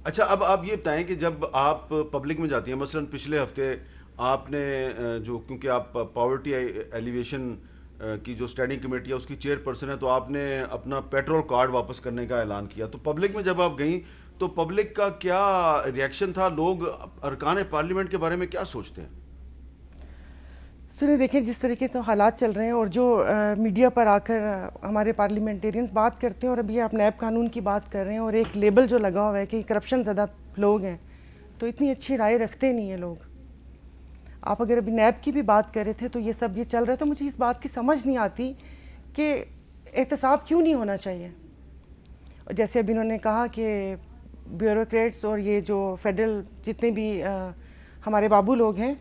اچھا، اب آپ یہ بتائیں کہ جب آپ پبلک میں جاتی ہیں، مثلا پچھلے ہفتے آپ نے جو، کیونکہ آپ پاورٹی ایلیویشن کی جو اسٹینڈنگ کمیٹی ہے اس کی چیئر پرسن ہے، تو آپ نے اپنا پیٹرول کارڈ واپس کرنے کا اعلان کیا. تو پبلک میں جب آپ گئیں تو پبلک کا کیا ریئیکشن تھا؟ لوگ ارکان پارلیمنٹ کے بارے میں کیا سوچتے ہیں؟ سنیں، دیکھیں جس طریقے سے حالات چل رہے ہیں اور جو میڈیا پر آ کر ہمارے پارلیمنٹیرینز بات کرتے ہیں، اور ابھی آپ نیب قانون کی بات کر رہے ہیں اور ایک لیبل جو لگا ہوا ہے کہ کرپشن زدہ لوگ ہیں، تو اتنی اچھی رائے رکھتے نہیں ہیں لوگ. آپ اگر ابھی نیب کی بھی بات کر رہے تھے تو یہ سب یہ چل رہا ہے، تو مجھے اس بات کی سمجھ نہیں آتی کہ احتساب کیوں نہیں ہونا چاہیے. اور جیسے ابھی انہوں نے کہا کہ بیوروکریٹس اور یہ جو فیڈرل جتنے بھی ہمارے بابو لوگ ہیں،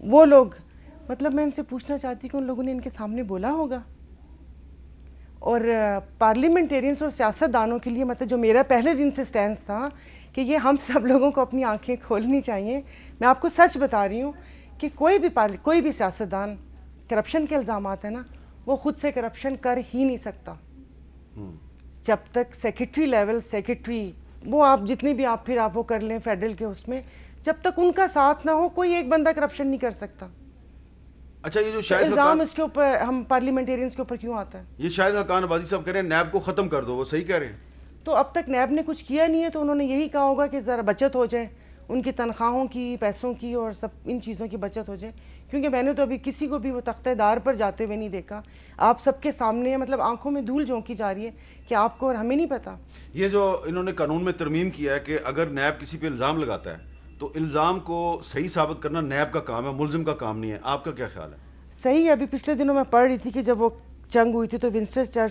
وہ لوگ، مطلب میں ان سے پوچھنا چاہتی کہ ان لوگوں نے ان کے سامنے بولا ہوگا. اور پارلیمنٹیرینز اور سیاست دانوں کے لیے، مطلب جو میرا پہلے دن سے سٹینس تھا کہ یہ ہم سب لوگوں کو اپنی آنکھیں کھولنی چاہیے. میں آپ کو سچ بتا رہی ہوں کہ کوئی بھی سیاستدان کرپشن کے الزامات ہیں نا، وہ خود سے کرپشن کر ہی نہیں سکتا جب تک سیکرٹری لیول سیکرٹری، وہ آپ جتنی بھی آپ پھر آپ وہ کر لیں فیڈرل کے اس میں، جب تک ان کا ساتھ نہ ہو کوئی ایک بندہ کرپشن نہیں کر سکتا. اچھا، یہ جو تو شاہد الزام حقان، اس کے اوپر ہم پارلیمنٹیرینز کے اوپر کیوں آتا ہے؟ یہ شاہد حقان آبادی صاحب کہہ رہے ہیں نیب کو ختم کر دو، وہ صحیح کہہ رہے ہیں؟ تو اب تک نیب نے کچھ کیا نہیں ہے، تو انہوں نے یہی کہا ہوگا کہ ذرا بچت ہو جائے، ان کی تنخواہوں کی، پیسوں کی اور سب ان چیزوں کی بچت ہو جائے. کیونکہ میں نے تو ابھی کسی کو بھی وہ تختہ دار پر جاتے ہوئے نہیں دیکھا. آپ سب کے سامنے، مطلب آنکھوں میں دھول جھونکی جا رہی ہے کہ آپ کو اور ہمیں نہیں پتا. یہ جو انہوں نے قانون میں ترمیم کیا ہے کہ اگر نیب کسی پہ الزام لگاتا ہے تو الزام کو صحیح ثابت کرنا نیب کا کام ہے، ملزم کا کام نہیں ہے. آپ کا کیا خیال ہے؟ صحیح ہے. ابھی پچھلے دنوں میں پڑھ رہی تھی کہ جب وہ جنگ ہوئی تھی تو ونسٹن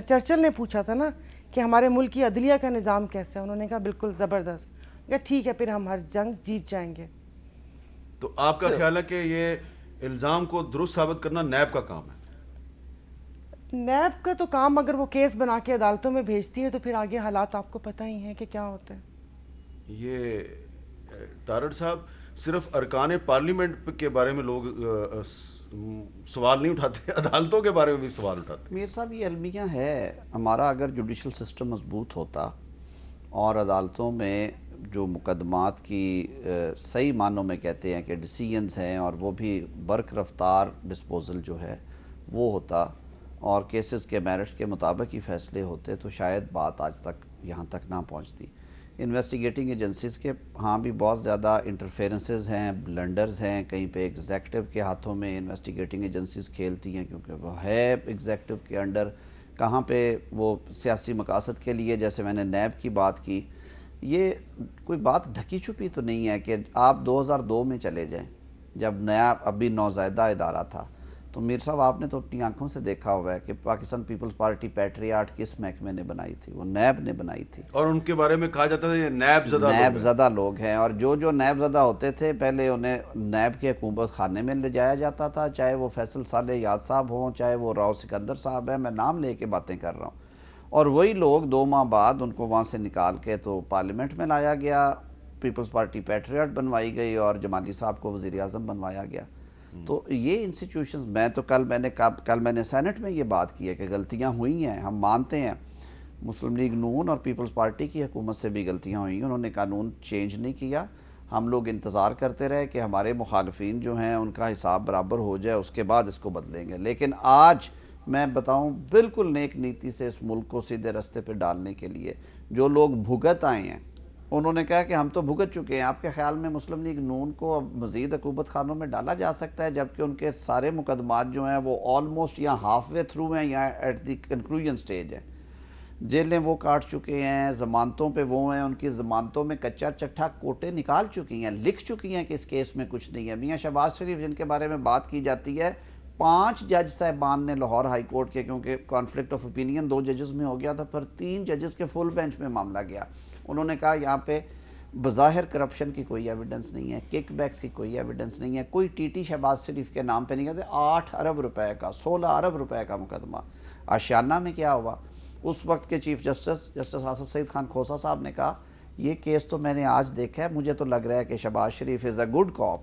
چرچل نے پوچھا تھا نا کہ ہمارے ملک کی عدلیہ کا نظام کیسا ہے. انہوں نے کہا بالکل زبردست. کہ ٹھیک ہے، پھر ہم ہر جنگ جیت جائیں گے. تو آپ کا خیال ہے کہ یہ الزام کو درست ثابت کرنا نیب کا کام ہے؟ نیب کا تو کام، اگر وہ کیس بنا کے عدالتوں میں بھیجتی ہے تو پھر آگے حالات آپ کو پتہ ہی ہیں کہ کیا ہوتے ہیں. یہ تارڑ صاحب، صرف ارکان پارلیمنٹ کے بارے میں لوگ سوال نہیں اٹھاتے، عدالتوں کے بارے میں بھی سوال اٹھاتے. میر صاحب، یہ المیہ ہے ہمارا. اگر جوڈیشل سسٹم مضبوط ہوتا اور عدالتوں میں جو مقدمات کی صحیح معنوں میں کہتے ہیں کہ ڈیسیژنز ہیں، اور وہ بھی برق رفتار ڈسپوزل جو ہے وہ ہوتا اور کیسز کے میرٹس کے مطابق ہی فیصلے ہوتے، تو شاید بات آج تک یہاں تک نہ پہنچتی. انویسٹیگیٹنگ ایجنسیز کے ہاں بھی بہت زیادہ انٹرفیرنسز ہیں، بلنڈرز ہیں. کہیں پہ ایگزیکٹو کے ہاتھوں میں انویسٹیگیٹنگ ایجنسیز کھیلتی ہیں کیونکہ وہ ہے ایگزیکٹو کے انڈر. کہاں پہ وہ سیاسی مقاصد کے لیے، جیسے میں نے نیب کی بات کی، یہ کوئی بات ڈھکی چھپی تو نہیں ہے کہ آپ 2002 میں چلے جائیں جب نیا ابھی نوزائیدہ ادارہ تھا. تو میر صاحب، آپ نے تو اپنی آنکھوں سے دیکھا ہوا ہے کہ پاکستان پیپلز پارٹی پیٹریاٹ کس محکمے نے بنائی تھی؟ وہ نیب نے بنائی تھی. اور ان کے بارے میں کہا جاتا تھا یہ نیب زدہ لوگ نیب ہیں. زدہ لوگ ہیں، اور جو نیب زدہ ہوتے تھے پہلے انہیں نیب کے حکومت خانے میں لے جایا جاتا تھا، چاہے وہ فیصل صالح یاد صاحب ہوں، چاہے وہ راؤ سکندر صاحب ہیں. میں نام لے کے باتیں کر رہا ہوں. اور وہی لوگ 2 ماہ بعد ان کو وہاں سے نکال کے تو پارلیمنٹ میں لایا گیا، پیپلز پارٹی پیٹریاٹ بنوائی گئی اور جمالی صاحب کو وزیر اعظم بنوایا گیا. تو یہ انسٹیٹیوشنز، میں تو کل میں نے سینٹ میں یہ بات کی ہے کہ غلطیاں ہوئی ہیں، ہم مانتے ہیں. مسلم لیگ نون اور پیپلز پارٹی کی حکومت سے بھی غلطیاں ہوئی ہیں، انہوں نے قانون چینج نہیں کیا. ہم لوگ انتظار کرتے رہے کہ ہمارے مخالفین جو ہیں ان کا حساب برابر ہو جائے، اس کے بعد اس کو بدلیں گے. لیکن آج میں بتاؤں، بالکل نیک نیتی سے اس ملک کو سیدھے رستے پہ ڈالنے کے لیے جو لوگ بھگت آئے ہیں، انہوں نے کہا کہ ہم تو بھگت چکے ہیں. آپ کے خیال میں مسلم لیگ نون کو اب مزید عقوبت خانوں میں ڈالا جا سکتا ہے جبکہ ان کے سارے مقدمات جو ہیں وہ آلموسٹ یا ہاف وے تھرو ہیں یا ایٹ دی کنکلوژن سٹیج ہیں؟ جیلیں وہ کاٹ چکے ہیں، ضمانتوں پہ وہ ہیں، ان کی ضمانتوں میں کچا چٹھا کوٹے نکال چکی ہیں، لکھ چکی ہیں کہ اس کیس میں کچھ نہیں ہے. میاں شہباز شریف جن کے بارے میں بات کی جاتی ہے، 5 جج صاحبان نے لاہور ہائی کورٹ کے، کیونکہ کانفلکٹ آف اوپینین 2 ججز میں ہو گیا تھا، پھر 3 ججز کے فل بینچ میں معاملہ گیا. انہوں نے کہا یہاں پہ بظاہر کرپشن کی کوئی ایویڈنس نہیں ہے، کک بیکس کی کوئی ایویڈنس نہیں ہے، کوئی ٹی ٹی شہباز شریف کے نام پہ نہیں کہتے. 8 ارب روپے کا، 16 ارب روپے کا مقدمہ. آشیانہ میں کیا ہوا؟ اس وقت کے چیف جسٹس آصف سعید خان کھوسہ صاحب نے کہا یہ کیس تو میں نے آج دیکھا ہے، مجھے تو لگ رہا ہے کہ شہباز شریف از اے گڈ کاپ.